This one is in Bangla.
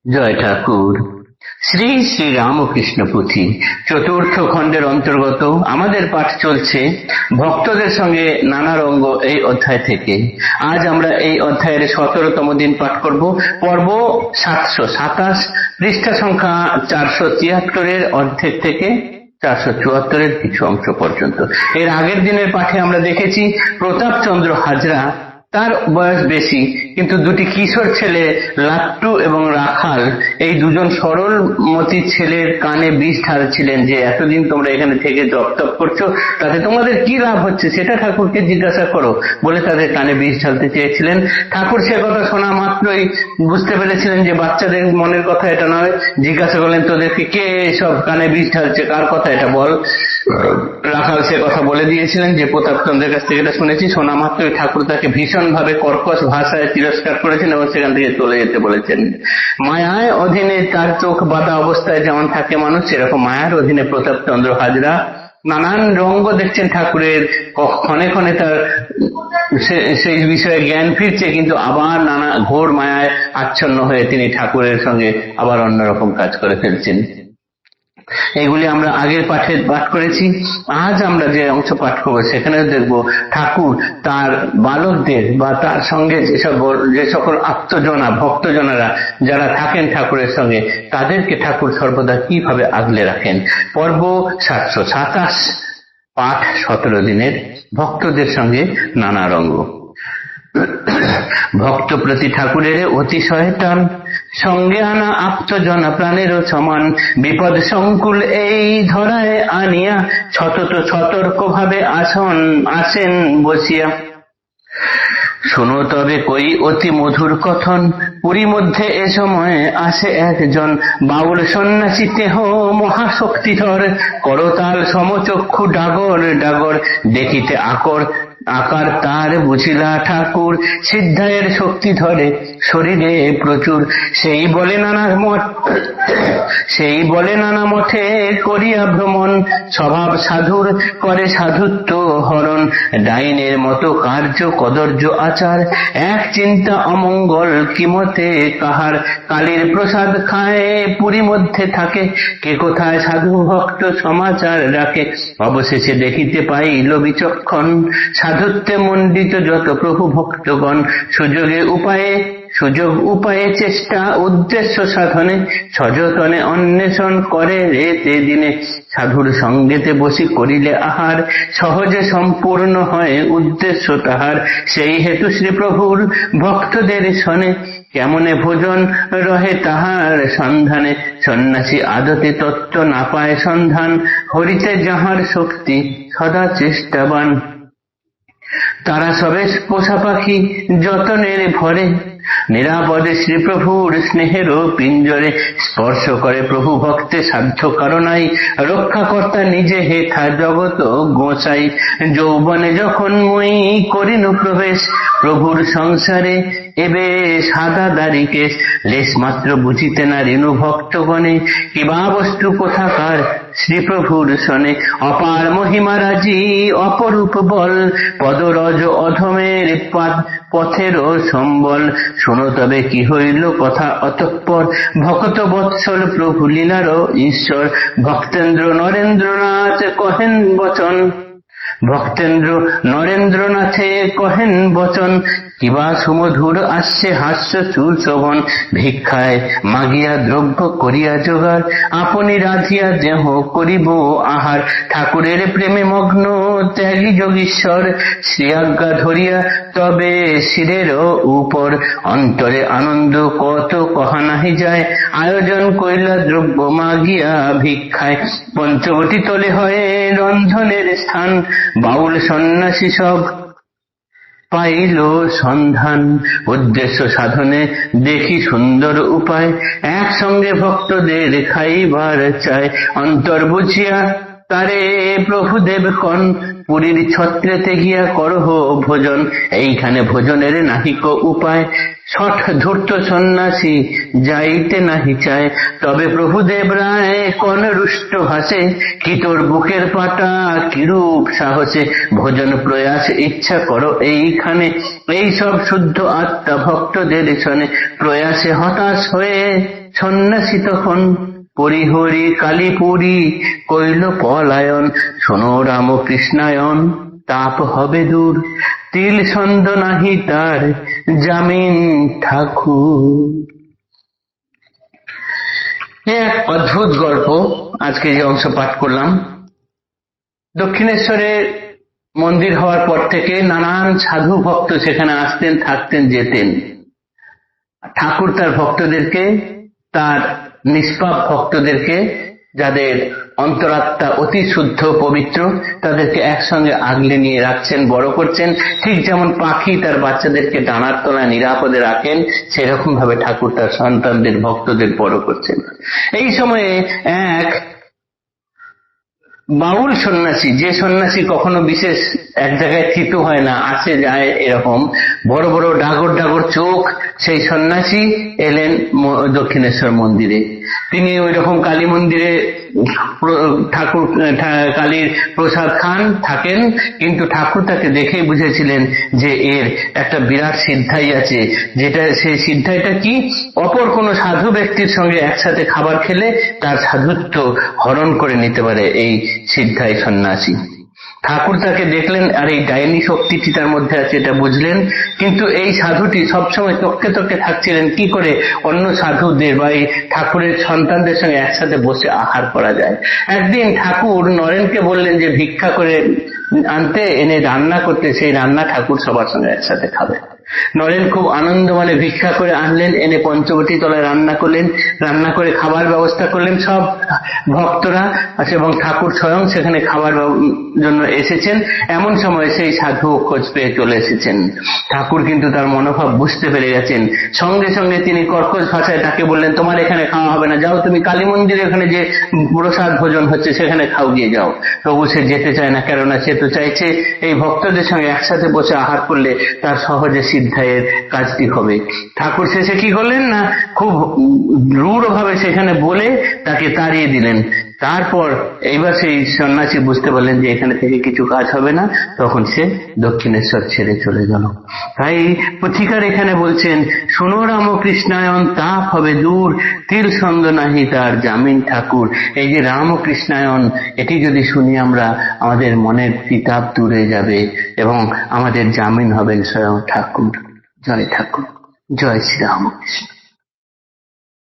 জয় ঠাকুর। শ্রী শ্রী রামকৃষ্ণ পুঁথি চতুর্থ খণ্ডের অন্তর্গত আমাদের পাঠ চলছে ভক্তদের সঙ্গে নানা রঙ্গ এই অধ্যায় থেকে। আজ আমরা এই অধ্যায়ের 17তম দিন পাঠ করব। পর্ব 727, পৃষ্ঠা সংখ্যা 473 অর্ধেক থেকে 474 কিছু অংশ পর্যন্ত। এর আগের দিনের পাঠে আমরা দেখেছি প্রতাপচন্দ্র হাজরা, তার বয়স বেশি, কিন্তু দুটি কিশোর ছেলে লাট্টু এবং রাখাল, এই দুজন সরলমতি ছেলের কানে বিষ ঢালছিলেন যে এতদিন তোমরা এখানে থেকে জপ তপ করছো, তাতে তোমাদের কি লাভ হচ্ছে সেটা ঠাকুরকে জিজ্ঞাসা করো বলে তাদের কানে বিষ ঢালতে চেয়েছিলেন। ঠাকুর সে কথা শোনা মাত্রই বুঝতে পেরেছিলেন যে বাচ্চাদের মনের কথা এটা নয়। জিজ্ঞাসা করলেন, তোদেরকে কে সব কানে বিষ ঢালছে, কার কথা এটা বল। রাখাল সে কথা বলে দিয়েছিলেন যে প্রতাপচন্দ্রের কাছ থেকে এটা শুনেছি। শোনা মাত্রই ঠাকুর তাকে ভীষণ ভাবে কর্কশ ভাষায় তিরস্কার করেছেন এবং সেখান থেকে চলে যেতে বলেছেন। মায়ায় অধীনে তার চোখ বাঁধা অবস্থায় যেমন থাকে মানুষ, সেরকম মায়ার অধীনে প্রতাপচন্দ্র হাজরা নানান রঙ্গ দেখছেন ঠাকুরের। ক্ষণে ক্ষণে তার সেই বিষয়ে জ্ঞান ফিরছে, কিন্তু আবার নানা ঘোর মায়ায় আচ্ছন্ন হয়ে তিনি ঠাকুরের সঙ্গে আবার অন্যরকম কাজ করে ফেলছেন। এগুলি আমরা আগের পাঠে পাঠ করেছি। আজ আমরা যে অংশ পাঠ করবো সেখানে দেখব ঠাকুর তার বালকদের বা তার সঙ্গে যে সকল আত্মজনা ভক্তজনেরা যারা থাকেন ঠাকুরের সঙ্গে, তাদেরকে ঠাকুর সর্বদা কিভাবে আগলে রাখেন। পর্ব 727, পাঠ 17 দিনের, ভক্তদের সঙ্গে নানা রঙ্গ। ভক্ত প্রতি ঠাকুরের অতিশয় টান, সঙ্গে আনা আপ্তজন প্রাণেরও সমান, বিপদ সংকুল এই ধরায় আনিয়া সতত সতর্ক ভাবে আসেন বসিয়া। শোনো তবে কই অতি মধুর কথন, পুরী মধ্যে এ সময় আসে একজন বাউল সন্ন্যাসী দেহ মহাশক্তিধর, করতাল সমচক্ষু ডাগর ডাগর, দেখিতে আকার তার বুঝিলা ঠাকুর, সিদ্ধায়ের শক্তি ধরে শরীরে প্রচুর। সেই বলে নানা মঠে করিয়া ভ্রমণ, স্বভাব সাধুর করে সাধুত্ব হরণ, ডাইনের মতো কার্য কদর্য আচার, এক চিন্তা অমঙ্গল কিমতে কাহার, কালীর প্রসাদ খায় পুরী মধ্যে থাকে, কে কোথায় সাধু ভক্ত সমাচার রাখে, অবশেষে দেখিতে পাইল বিচক্ষণ, সাধুত্বে মণ্ডিত যত প্রভু ভক্তগণ, সুযোগ উপায়ে চেষ্টা উদ্দেশ্য সাধনে, সযতনে অন্বেষণ করে রেতে দিনে, সাধুর সঙ্গেতে বসি করিলে আহার, সহজে সম্পূর্ণ হয় উদ্দেশ্য তাহার, সেই হেতু শ্রী প্রভুর ভক্তদের শনে, কেমনে ভোজন রহে তাহার সন্ধানে, সন্ন্যাসী আদতে তত্ত্ব না পায় সন্ধান, হরিতে যাহার শক্তি সদা চেষ্টাবান। তারা সবে পোষা পাখি যতনের ভরে, নিরাপদে শ্রীপ্রভুর স্নেহেরও পিঞ্জরে, স্পর্শ করে প্রভু ভক্তে সাধ্য কারণাই, রক্ষাকর্তা নিজে হেথা জগত গোসাই। যৌবনে যখন মই করিনু প্রবেশ প্রভুর সংসারে, এবে সাদা দাড়ি কেশ, লেশ মাত্র বুঝিতে না রেণু ভক্তগণে, কিবা বস্তু কোথাকার শ্রীপ্রভুর শনে, অপার মহিমারাজি অপরূপ বল, পদরজ অধমের পথেরও সম্বল। শোনো তবে কি হইল কথা অতঃপর, ভক্ত বৎসল প্রভু লীলারও ঈশ্বর, ভক্তেন্দ্র নরেন্দ্রনাথে কহেন বচন, কিবা সুমধুর আসছে হাস্য চুল শোভন, ভিক্ষায় মাগিয়া দ্রব্য করিয়া জোগাড়, আপনি রাধিয়া দেহ করিব আহার, ঠাকুরের প্রেমে মগ্ন ত্যাগী যোগীশ্বর, শ্রী আজ্ঞা ধরিয়া তবে শিরের উপর, অন্তরে আনন্দ কত কহা নাহি যায়, আয়োজন করিলা দ্রব্য মাগিয়া ভিক্ষায়, পঞ্চবটী তলে হয় রন্ধনের স্থান, বাউল সন্ন্যাসী সব পাইল সন্ধান, উদ্দেশ্য সাধনে দেখি সুন্দর উপায়, একসঙ্গে ভক্তদের খাইবার চায়, অন্তর বুঝিয়া তারে প্রভুদেব কন, পুরীর ছত্রেতে গিয়া করহ ভোজন, এইখানে ভোজনের নাহিক উপায়, ছট ধূর্ত সন্ন্যাসী যাইতে নাহি চায়, তবে প্রভুদেব রায় কন রুষ্ট ভাসে, কি তোর বুকের পাটা কিরূপ সাহসে, ভোজন প্রয়াস ইচ্ছা করো এইখানে, এই সব শুদ্ধ আত্মা ভক্তদের শনে, প্রয়াসে হতাশ হয়ে সন্ন্যাসী তখন পরিহরি কালীপুরী কইল পলায়ন, শোনো রামকৃষ্ণায়ন তাপ হবে দূর, তিল ছন্দ নাহি তার জামিন ঠাকুর। এক অদ্ভুত গল্প আজকে যে অংশ পাঠ করলাম। দক্ষিণেশ্বরে মন্দির হওয়ার পর থেকে নানান সাধু ভক্ত সেখানে আসতেন, থাকতেন, যেতেন। ঠাকুর তার ভক্তদেরকে, তার নিষ্পাপ ভক্তদেরকে, যাদের অন্তরাত্মা অতি শুদ্ধ পবিত্র, তাদেরকে একসঙ্গে আগলে নিয়ে রাখছেন, বড় করছেন। ঠিক যেমন পাখি তার বাচ্চাদেরকে ডানার তলায় নিরাপদে রাখেন, সেরকম ভাবে ঠাকুর তার সন্তানদের, ভক্তদের বড় করছেন। এই সময়ে এক বাউল সন্ন্যাসী, যে সন্ন্যাসী কখনো বিশেষ এক জায়গায় স্থিত হয় না, আসে যায়, এরকম বড় বড় ডাগর ডাগর চোখ, সেই সন্ন্যাসী এলেন দক্ষিণেশ্বর মন্দিরে। তিনি ওই রকম কালী মন্দিরে ঠাকুর কালীর প্রসাদ খান, থাকেন, কিন্তু ঠাকুর তাকে দেখেই বুঝেছিলেন যে এর একটা বিরাট সিদ্ধাই আছে। যেটা সেই সিদ্ধাইটা কি? অপর কোনো সাধু ব্যক্তির সঙ্গে একসাথে খাবার খেলে তার সাধুত্ব হরণ করে নিতে পারে এই সিদ্ধাই সন্ন্যাসী। ঠাকুর তাকে দেখলেন, আর এই ডাইনি শক্তিটি তার মধ্যে আছে এটা বুঝলেন। কিন্তু এই সাধুটি সবসময় তককে তককে থাকছিলেন কি করে অন্য সাধুদের বা এই ঠাকুরের সন্তানদের সঙ্গে একসাথে বসে আহার করা যায়। একদিন ঠাকুর নরেনকে বললেন যে ভিক্ষা করে আনতে, এনে রান্না করতে। সেই রান্না ঠাকুর সবার সঙ্গে একসাথে খাবে। নরেন খুব আনন্দ মানে ভিক্ষা করে আনলেন, এনে পঞ্চবটী তলায় রান্না করলেন, রান্না করে খাবার ব্যবস্থা করলেন। সব ভক্তরা আছে এবং ঠাকুর স্বয়ং সেখানে খাবার জন্য এসেছেন। এমন সময় সেই সাধু খোঁজ পেয়ে চলে এসেছেন। ঠাকুর কিন্তু তার মনোভাব বুঝতে পেরে গেছেন। সঙ্গে সঙ্গে তিনি কর্কশ ভাষায় তাকে বললেন, তোমার এখানে খাওয়া হবে না, যাও তুমি কালী মন্দিরে এখানে যে প্রসাদ ভোজন হচ্ছে সেখানে খাও, গিয়ে যাও। তবু সে যেতে চায় না, কেননা সে তো চাইছে এই ভক্তদের সঙ্গে একসাথে বসে আহার করলে তার সহজে সিদ্ধায়ের কাজটি হবে। ঠাকুর শেষে কি করলেন না, খুব রূঢ় ভাবে সেখানে বলে তাকে তাড়িয়ে দিলেন। তারপর এইবার সেই সন্ন্যাসী বুঝতে পারলেন যে এখানে থেকে কিছু কাজ হবে না, তখন সে দক্ষিণেশ্বর ছেড়ে চলে গেল। তাই পুথিকার এখানে বলছেন, শোনো রামকৃষ্ণায়ন তাপ হবে দূর, তিল ছন্দ নাহি তার জামিন ঠাকুর। এই যে রামকৃষ্ণায়ন, এটি যদি শুনি আমরা, আমাদের মনের তিতাব দূরে যাবে এবং আমাদের জামিন হবেন স্বয়ং ঠাকুর। জয় ঠাকুর, জয় শ্রী রামকৃষ্ণ।